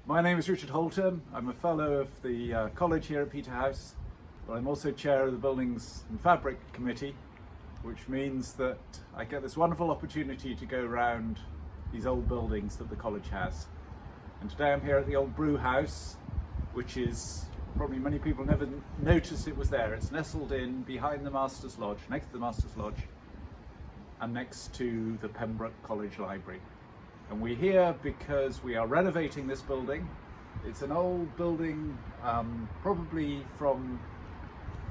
My name is Richard Holton. I'm a fellow of the college here at Peterhouse, but I'm also chair of the Buildings and Fabric Committee, which means that I get this wonderful opportunity to go around these old buildings that the college has. And today I'm here at the old Brewhouse, which is probably many people never noticed it was there. It's nestled in behind the Master's Lodge, next to the Master's Lodge, and next to the Pembroke College Library. And we're here because we are renovating this building. It's an old building, probably from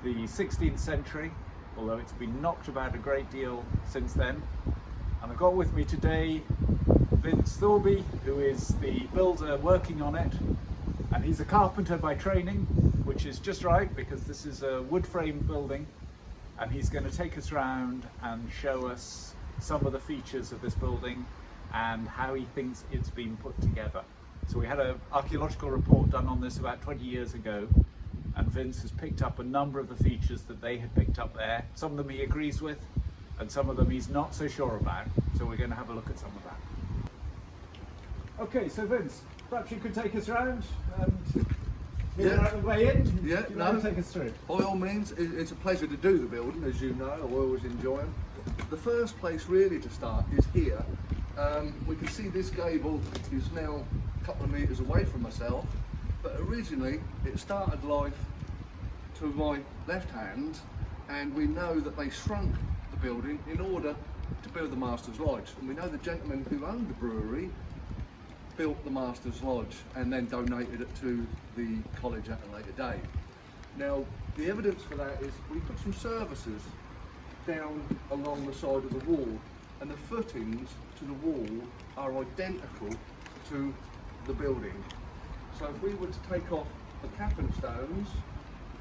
the 16th century, although it's been knocked about a great deal since then. And I've got with me today Vince Thorby, who is the builder working on it. And he's a carpenter by training, which is just right because this is a wood frame building. And he's going to take us around and show us some of the features of this building and how he thinks it's been put together. So we had an archaeological report done on this about 20 years ago, and Vince has picked up a number of the features that they had picked up there. Some of them he agrees with, and some of them he's not so sure about. So we're going to have a look at some of that. Okay, so Vince, perhaps you could take us around and out the way in. Yeah, Take us through. By all means, it's a pleasure to do the building, as you know. I always enjoy them. The first place really to start is here. We can see this gable is now a couple of metres away from myself, but originally it started life to my left hand, and we know that they shrunk the building in order to build the Master's Lodge. And we know the gentleman who owned the brewery built the Master's Lodge and then donated it to the college at a later date. Now, the evidence for that is we put some services down along the side of the wall, and the footings to the wall are identical to the building. So if we were to take off the cap and stones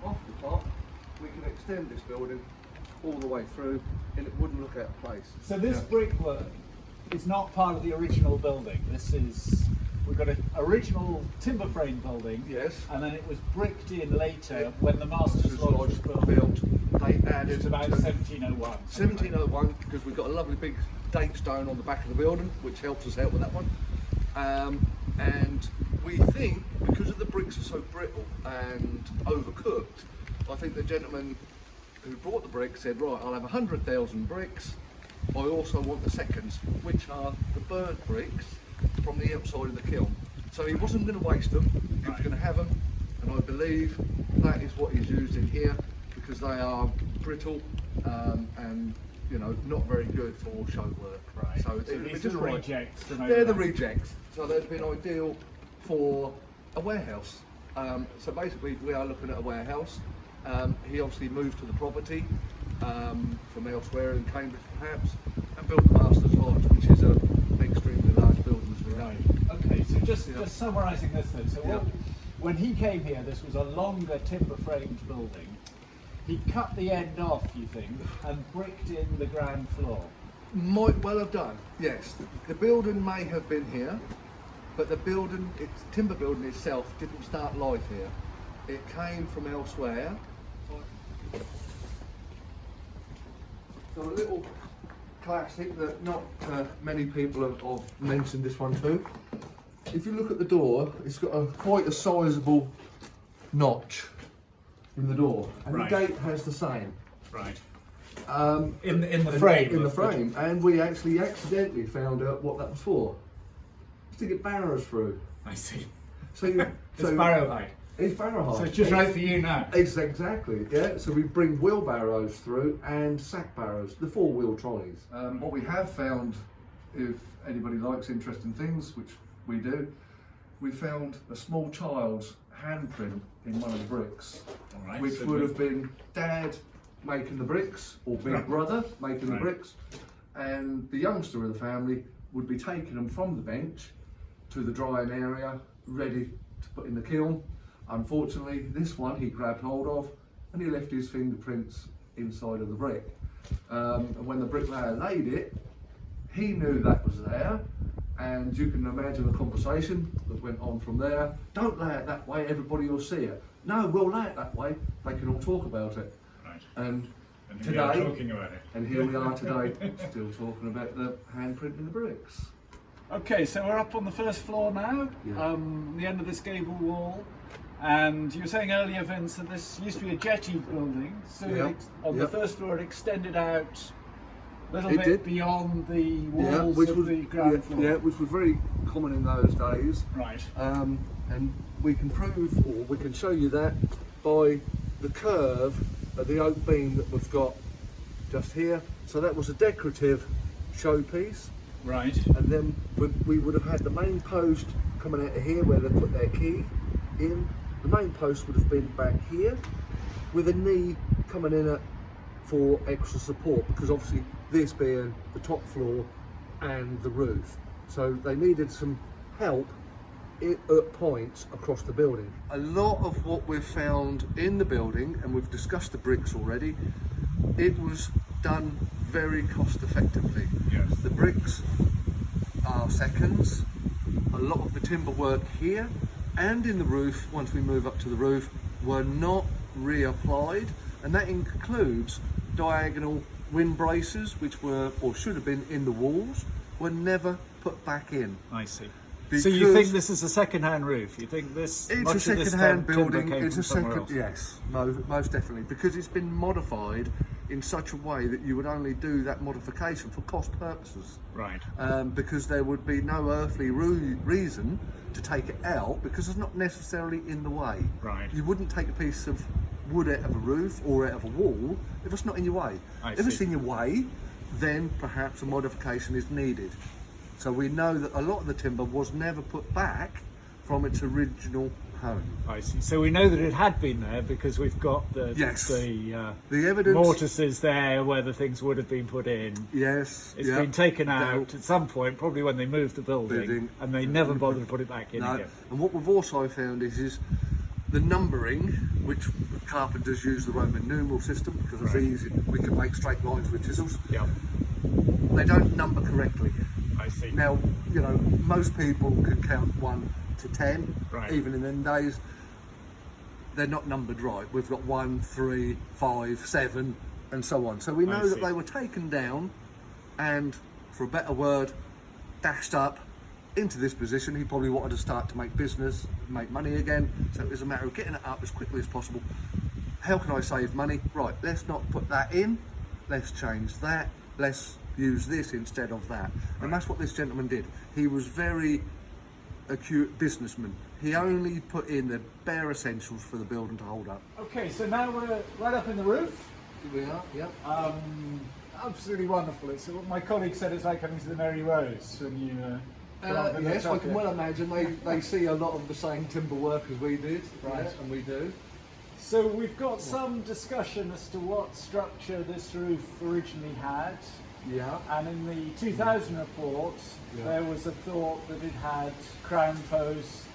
off the top, we can extend this building all the way through and it wouldn't look out of place. So this brickwork is not part of the original building. We've got an original timber frame building. Yes. And then it was bricked in later when the Master's Lodge was built. They added It's about 1701. 1701, because we've got a lovely big date stone on the back of the building, which helps us out with that one. And we think, because of the bricks are so brittle and overcooked, I think the gentleman who brought the bricks said, right, I'll have 100,000 bricks. I also want the seconds, which are the burnt bricks from the outside of the kiln. So he wasn't going to waste them, he was going to have them, and I believe that is what he's used in here, because they are brittle and not very good for show work. Right. So these are the rejects. They're the rejects. So they'd been ideal for a warehouse. So basically we are looking at a warehouse. He obviously moved to the property from elsewhere in Cambridge perhaps, and built the Master's Lodge, which is an extremely large building as we know. Okay, so just summarising this then. So when he came here, this was a longer timber framed building. He cut the end off, you think, and bricked in the ground floor. Might well have done, yes. The building may have been here, but the building, its timber building itself, didn't start life here. It came from elsewhere. So a little classic that not many people have mentioned this one too. If you look at the door, it's got quite a sizable notch in the door, and the gate has the same. Right. In the frame. In the frame, and we actually accidentally found out what that was for. It's to get barrows through. I see. So it's barrow height. It's barrow height. So it's just right for you now. Exactly. Yeah. So we bring wheelbarrows through and sack barrows, the 4-wheel trolleys. What we have found, if anybody likes interesting things, which we do, we found a small child's handprint in one of the bricks, which would have been Dad making the bricks or Big Brother making the bricks, and the youngster of the family would be taking them from the bench to the drying area ready to put in the kiln. Unfortunately, this one he grabbed hold of and he left his fingerprints inside of the brick, and when the bricklayer laid it, he knew that was there. And you can imagine the conversation that went on from there. Don't lay it that way, everybody will see it. No, we'll lay it that way. They can all talk about it. Right. And today, talking about it. And here we are today, still talking about the handprint in the bricks. Okay, so we're up on the first floor now, Yeah. the end of this gable wall. And you were saying earlier, Vince, that this used to be a jetty building. So Yeah. on the Yeah. first floor it extended out a little It bit did. beyond the Yeah, walls which of was the ground floor. yeah, which was very common in those days. Right. And we can prove, or we can show you that by the curve of the oak beam that we've got just here. So that was a decorative showpiece, Right. and then we would have had the main post coming out of here where they put their key in. The main post would have been back here with a knee coming in for extra support, because obviously this being the top floor and the roof, so they needed some help at points across the building. A lot of what we've found in the building, and we've discussed the bricks already, it was done very cost effectively. Yes. The bricks are seconds. A lot of the timber work here and in the roof, once we move up to the roof, were not reapplied, and that includes diagonal wind braces, which were, or should have been, in the walls, were never put back in. I see. Because So you think this is a second-hand roof? You think this? it's much a of this second-hand timber building. came It's from a somewhere second, else? yes, most definitely, because it's been modified in such a way that you would only do that modification for cost purposes. Right. Because there would be no earthly reason to take it out, because it's not necessarily in the way. Right. You wouldn't take a piece of wood out of a roof or out of a wall if it's not in your way. If it's see. in your way, then perhaps a modification is needed. So we know that a lot of the timber was never put back from its original home. I see. So we know that it had been there because we've got the Yes. the The evidence. mortises there where the things would have been put in. Yes. It's yeah. been taken out Now- at some point, probably when they moved the building, and they never bothered to put it back in No. again. And what we've also found is the numbering, which carpenters use the Roman numeral system because it's Right. easy. We can make straight lines with chisels. Yeah, They don't number correctly. I see. Now, you know, most people can count 1 to 10, Right. even in them days. They're not numbered right. We've got 1, 3, 5, 7, and so on. So we know that see. they were taken down and, for a better word, dashed up into this position. He probably wanted to start to make business, make money again. So it was a matter of getting it up as quickly as possible. How can I save money? Right, let's not put that in. Let's change that. Let's use this instead of that. And that's what this gentleman did. He was very acute businessman. He only put in the bare essentials for the building to hold up. Okay, so now we're right up in the roof. Here we are, yep. Absolutely wonderful. It's what my colleague said. It's like coming to the Merry Rose when you. drive in the Yes, I truck can here. well imagine they see a lot of the same timber work as we did, Right. yeah, and we do. So we've got some discussion as to what structure this roof originally had. Yeah. And in the 2000 report, Yeah. there was a thought that it had crown posts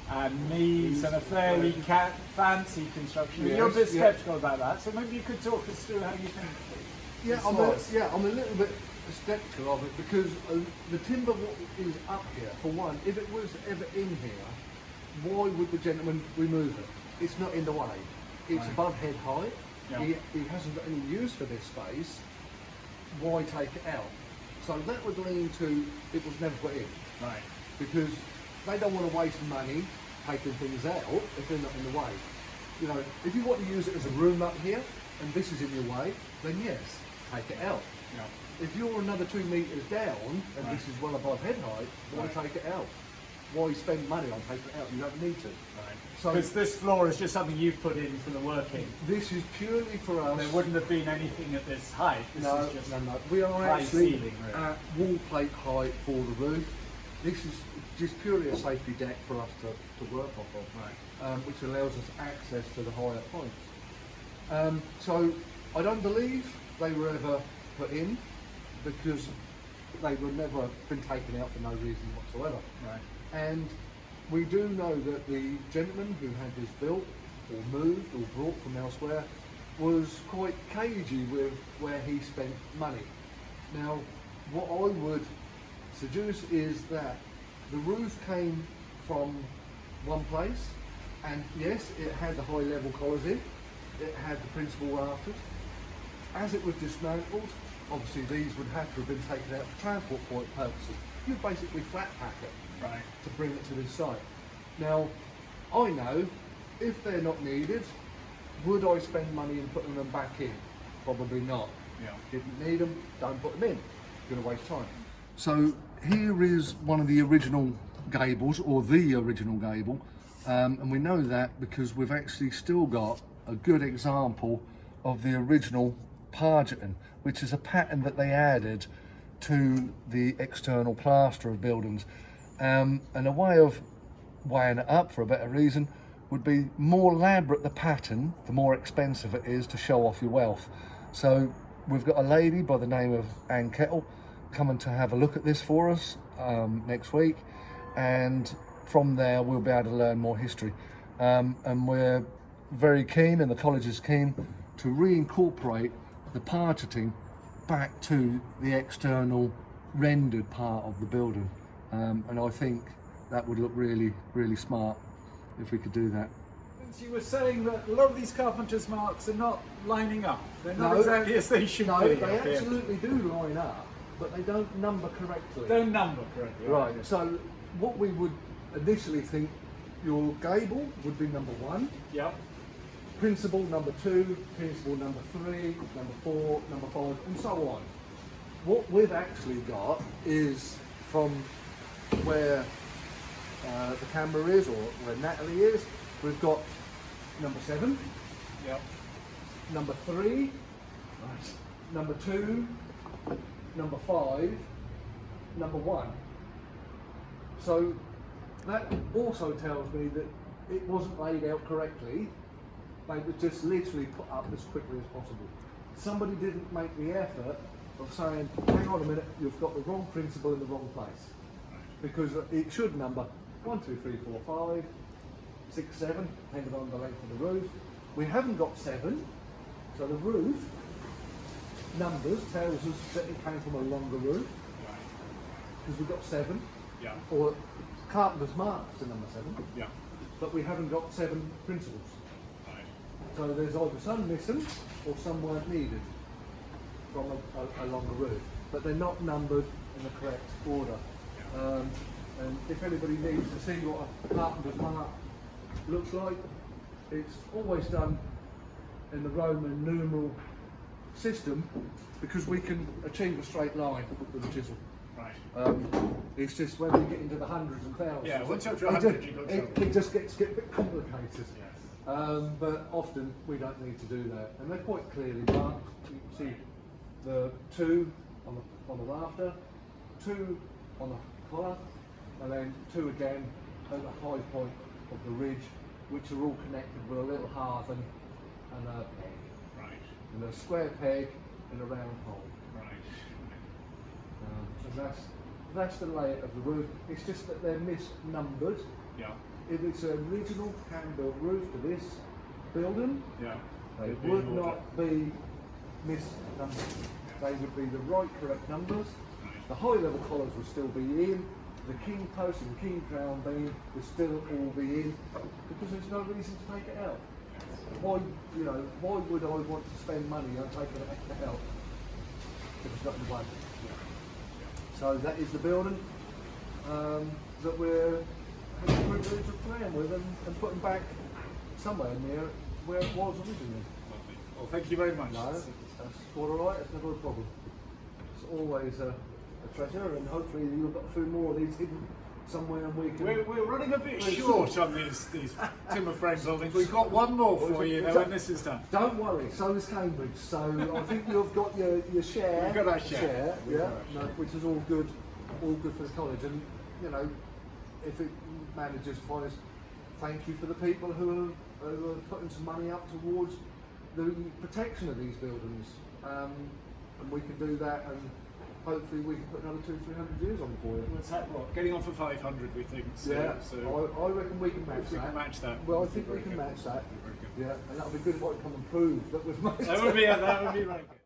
and knees and a fairly fancy construction. Yes, You're a bit yeah. sceptical about that, so maybe you could talk us through how you think Yeah, this I'm was. I'm a little bit sceptical of it because the timber is up here. For one, if it was ever in here, why would the gentleman remove it? It's not in the way. It's Right. above head height. Yeah. He hasn't got any use for this space. Why take it out? So that would lean to it was never put in, Right. because they don't want to waste money taking things out if they're not in the way. You know, if you want to use it as a room up here and this is in your way, then yes, take it out. Yeah. If you're another 2 metres down and Right. this is well above head height, why Right. take it out? Why spend money on taking it out? You don't need to. Right. So- Because this floor is just something you've put in for the working. This is purely for us. There wouldn't have been anything at this height. This No, is just no. We are high actually ceiling, really. at wall plate height for the roof. This is just purely a safety deck for us to work off of, Right. which allows us access to the higher points. So I don't believe they were ever put in because they were never been taken out for no reason whatsoever. Right. And we do know that the gentleman who had this built or moved or brought from elsewhere was quite cagey with where he spent money. Now, what I would suggest is that the roof came from one place, and yes, it had the high level collars in, it had the principal rafters. As it was dismantled, obviously these would have to have been taken out for transport point purposes. you'd basically flat pack it Right. to bring it to this site. Now, I know if they're not needed, would I spend money in putting them back in? Probably not. Yeah. Didn't need them, don't put them in. Going to waste time. So here is one of the original gables, or the original gable, and we know that because we've actually still got a good example of the original pargeting, which is a pattern that they added to the external plaster of buildings. And a way of weighing it up, for a better reason, would be more elaborate the pattern, the more expensive it is to show off your wealth. So we've got a lady by the name of Anne Kettle coming to have a look at this for us next week, and from there we'll be able to learn more history. And we're very keen, and the college is keen, to reincorporate the pargeting back to the external rendered part of the building. And I think that would look really, really smart if we could do that. You were saying that a lot of these carpenters' marks are not lining up. They're not No. exactly as they should No, be. they up here. absolutely do line up, but they don't number correctly. Don't number correctly. Right, so what we would initially think, your gable would be number 1, Yep. principal number 2, principal number 3, number 4, number 5, and so on. What we've actually got is from where the camera is, or where Natalie is, we've got number 7, Yep. number 3, number 2, number 5, number 1. So that also tells me that it wasn't laid out correctly. They were just literally put up as quickly as possible. Somebody didn't make the effort of saying, hang on a minute, you've got the wrong principle in the wrong place. Because it should number 1, 2, 3, 4, 5, 6, 7, depending on the length of the roof. We haven't got 7, so the roof numbers tells us that it came from a longer roof, because we've got 7, Yeah. or carpenter's marks to number 7, Yeah. but we haven't got 7 principles. Right. So there's either some missing or some weren't needed from a longer roof, but they're not numbered in the correct order. And if anybody needs to see what a carpenter's mark looks like, it's always done in the Roman numeral system, because we can achieve a straight line with a chisel. Right. It's just when we get into the hundreds and thousands, Yeah, once you're up to it 100, just- you've got it trouble. just gets a bit complicated. Yes. But often we don't need to do that, and they're quite clearly marked. You can see the 2 on the rafter, 2 on the collar, and then 2 again at the high point of the ridge, which are all connected with a little hearth and a peg, Right. and a square peg and a round hole. Right. So that's the layout of the roof. It's just that they're misnumbered. Yeah. If it's an original hand-built roof to this building, Yeah. they It'd be in would order. not be misnumbered. They would be the right, correct numbers. Right. The high-level collars would still be in. The king post and king crown beam would still all be in, because there's no reason to take it out. Why would I want to spend money on taking it out if it's not in the budget? So that is the building that we're having the privilege of playing with and putting back somewhere near where it was originally. Lovely. Well, thank you very much. No, that's all right, it's never a problem. It's always a treasure, and hopefully you've got a few more of these hidden somewhere, and we can... We're running a bit We're short on these timber frame buildings. We've got one more for you though when this is done. Don't worry, so is Cambridge. So I think you've got your share. We've got our share. We've Yeah, got our share. no, which is all good for the college. And you know, if it manages for us, thank you for the people who are putting some money up towards the protection of these buildings. And we can do that, and hopefully we can put another 200-300 years on for you. What's that? What? Getting on for 500, we think. So, Yeah, so I reckon we can match if we that. can match that. Well, I we'd be think we very can good. match that. Very good. Yeah, and that'll be good if I come and prove that we've made That would be very good.